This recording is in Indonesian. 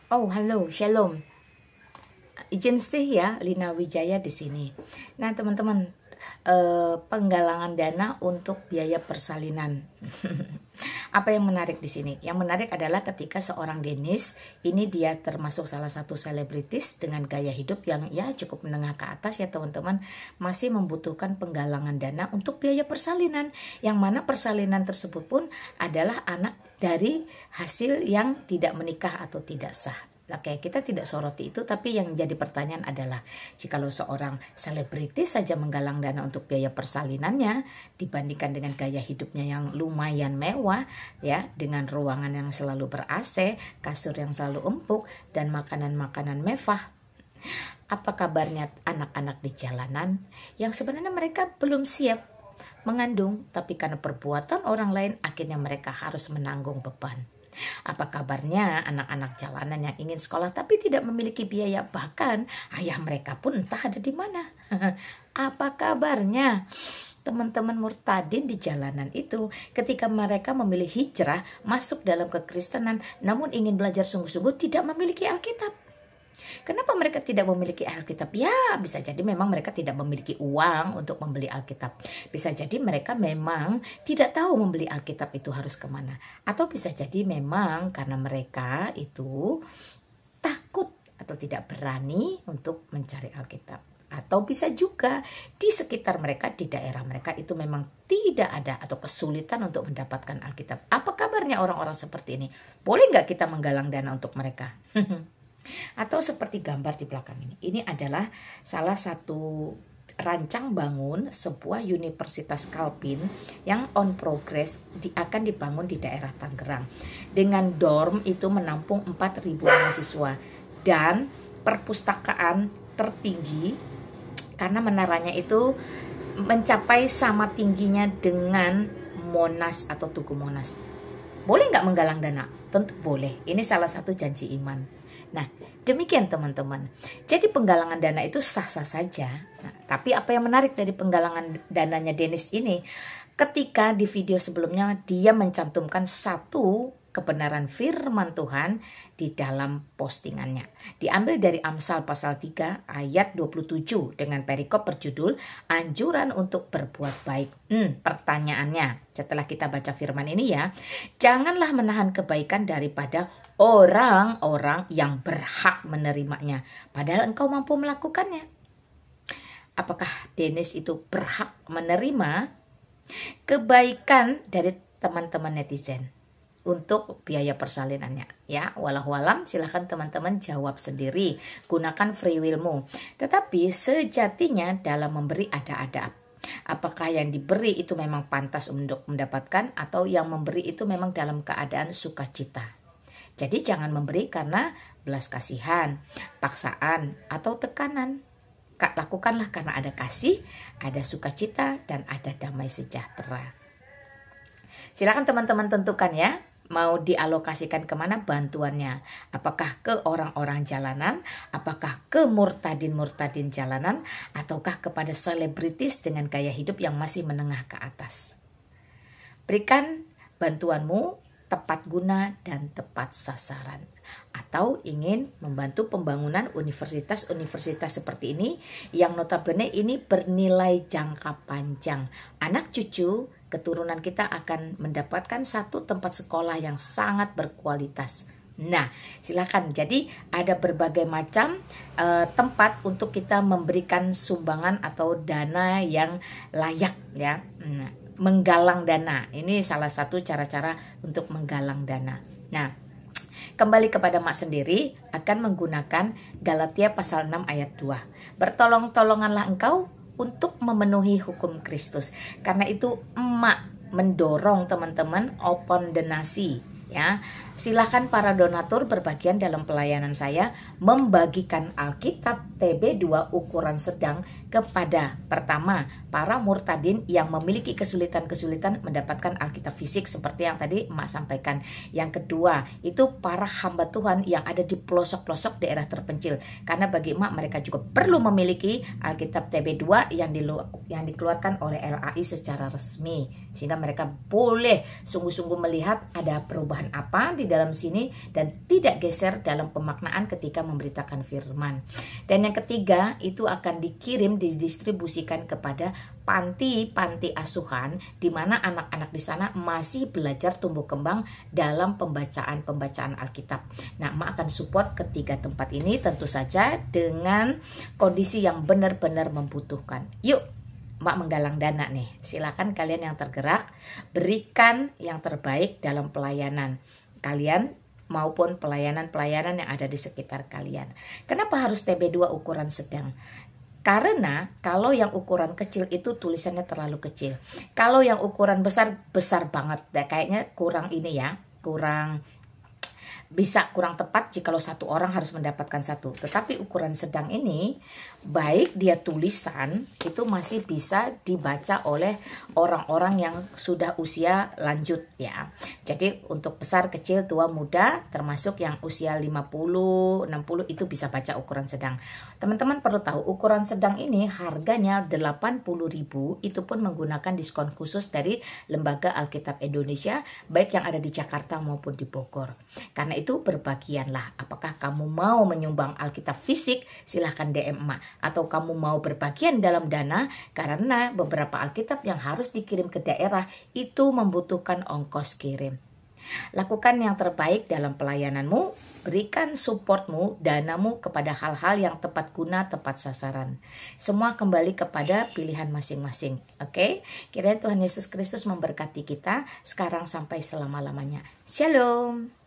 Oh, halo, shalom. Izin stay ya, Lina Wijaya di sini. Nah, teman-teman, penggalangan dana untuk biaya persalinan. Apa yang menarik di sini? Yang menarik adalah ketika seorang Dennis, ini dia termasuk salah satu selebritis dengan gaya hidup yang ya cukup menengah ke atas ya teman-teman, masih membutuhkan penggalangan dana untuk biaya persalinan, yang mana persalinan tersebut pun adalah anak dari hasil yang tidak menikah atau tidak sah. Oke, kita tidak soroti itu, tapi yang jadi pertanyaan adalah jikalau seorang selebritis saja menggalang dana untuk biaya persalinannya dibandingkan dengan gaya hidupnya yang lumayan mewah ya, dengan ruangan yang selalu ber-AC, kasur yang selalu empuk dan makanan-makanan mewah. Apa kabarnya anak-anak di jalanan yang sebenarnya mereka belum siap mengandung, tapi karena perbuatan orang lain akhirnya mereka harus menanggung beban. Apa kabarnya anak-anak jalanan yang ingin sekolah tapi tidak memiliki biaya, bahkan ayah mereka pun entah ada di mana. Apa kabarnya teman-teman murtadin di jalanan itu ketika mereka memilih hijrah masuk dalam kekristenan namun ingin belajar sungguh-sungguh tidak memiliki Alkitab? Kenapa mereka tidak memiliki Alkitab? Ya, bisa jadi memang mereka tidak memiliki uang untuk membeli Alkitab. Bisa jadi mereka memang tidak tahu membeli Alkitab itu harus kemana. Atau bisa jadi memang karena mereka itu takut atau tidak berani untuk mencari Alkitab. Atau bisa juga di sekitar mereka, di daerah mereka itu memang tidak ada atau kesulitan untuk mendapatkan Alkitab. Apa kabarnya orang-orang seperti ini? Boleh nggak kita menggalang dana untuk mereka? Atau seperti gambar di belakang ini. Ini adalah salah satu rancang bangun sebuah Universitas Calvin yang on progress akan dibangun di daerah Tangerang. Dengan dorm itu menampung 4.000 mahasiswa dan perpustakaan tertinggi karena menaranya itu mencapai sama tingginya dengan Monas atau Tugu Monas. Boleh nggak menggalang dana? Tentu boleh. Ini salah satu janji iman. Nah, demikian teman-teman. Jadi penggalangan dana itu sah-sah saja. Nah, tapi apa yang menarik dari penggalangan dananya Dennis ini, ketika di video sebelumnya dia mencantumkan satu kebenaran firman Tuhan di dalam postingannya. Diambil dari Amsal pasal 3 ayat 27 dengan perikop berjudul anjuran untuk berbuat baik. Pertanyaannya setelah kita baca firman ini ya, janganlah menahan kebaikan daripada orang-orang yang berhak menerimanya, padahal engkau mampu melakukannya. Apakah Dennis itu berhak menerima kebaikan dari teman-teman netizen untuk biaya persalinannya? Ya, walau-alam silahkan teman-teman jawab sendiri, gunakan free willmu. Tetapi sejatinya dalam memberi ada adab. Apakah yang diberi itu memang pantas untuk mendapatkan atau yang memberi itu memang dalam keadaan sukacita? Jadi jangan memberi karena belas kasihan, paksaan, atau tekanan. Lakukanlah karena ada kasih, ada sukacita, dan ada damai sejahtera. Silakan teman-teman tentukan ya, mau dialokasikan kemana bantuannya. Apakah ke orang-orang jalanan, apakah ke murtadin-murtadin jalanan, ataukah kepada selebritis dengan gaya hidup yang masih menengah ke atas. Berikan bantuanmu tepat guna dan tepat sasaran. Atau ingin membantu pembangunan universitas-universitas seperti ini yang notabene ini bernilai jangka panjang. Anak cucu keturunan kita akan mendapatkan satu tempat sekolah yang sangat berkualitas. Nah, silakan. Jadi ada berbagai macam tempat untuk kita memberikan sumbangan atau dana yang layak ya. Menggalang dana. Ini salah satu cara-cara untuk menggalang dana. Nah, kembali kepada Mak sendiri akan menggunakan Galatia pasal 6 ayat 2. Bertolong-tolonganlah engkau untuk memenuhi hukum Kristus. Karena itu Emak mendorong teman-teman open donasi ya. Silahkan para donatur berbagian dalam pelayanan saya membagikan Alkitab TB2 ukuran sedang kepada pertama para murtadin yang memiliki kesulitan-kesulitan mendapatkan Alkitab fisik seperti yang tadi Emak sampaikan. Yang kedua itu para hamba Tuhan yang ada di pelosok-pelosok daerah terpencil, karena bagi Emak mereka juga perlu memiliki Alkitab TB2 yang dikeluarkan oleh LAI secara resmi sehingga mereka boleh sungguh-sungguh melihat ada perubahan perubahan apa di dalam sini dan tidak geser dalam pemaknaan ketika memberitakan firman. Dan yang ketiga, itu akan dikirim, didistribusikan kepada panti-panti asuhan di mana anak-anak di sana masih belajar tumbuh kembang dalam pembacaan Alkitab. Nah, Mak akan support ketiga tempat ini tentu saja dengan kondisi yang benar-benar membutuhkan. Yuk, Mak menggalang dana nih. Silakan kalian yang tergerak berikan yang terbaik dalam pelayanan kalian maupun pelayanan-pelayanan yang ada di sekitar kalian. Kenapa harus TB2 ukuran sedang? Karena kalau yang ukuran kecil itu tulisannya terlalu kecil. Kalau yang ukuran besar, besar banget. Kayaknya kurang ini ya, kurang tepat jikalau satu orang harus mendapatkan satu. Tetapi ukuran sedang ini, baik dia tulisan, itu masih bisa dibaca oleh orang-orang yang sudah usia lanjut ya. Jadi untuk besar, kecil, tua, muda, termasuk yang usia 50, 60 itu bisa baca ukuran sedang. Teman-teman perlu tahu ukuran sedang ini harganya 80.000, itu pun menggunakan diskon khusus dari Lembaga Alkitab Indonesia, baik yang ada di Jakarta maupun di Bogor. Karena itu berbagianlah. Apakah kamu mau menyumbang Alkitab fisik? Silahkan DM Emak. Atau kamu mau berbagian dalam dana karena beberapa Alkitab yang harus dikirim ke daerah itu membutuhkan ongkos kirim. Lakukan yang terbaik dalam pelayananmu, berikan supportmu, danamu kepada hal-hal yang tepat guna, tepat sasaran. Semua kembali kepada pilihan masing-masing. Oke? Kiranya Tuhan Yesus Kristus memberkati kita sekarang sampai selama-lamanya. Shalom.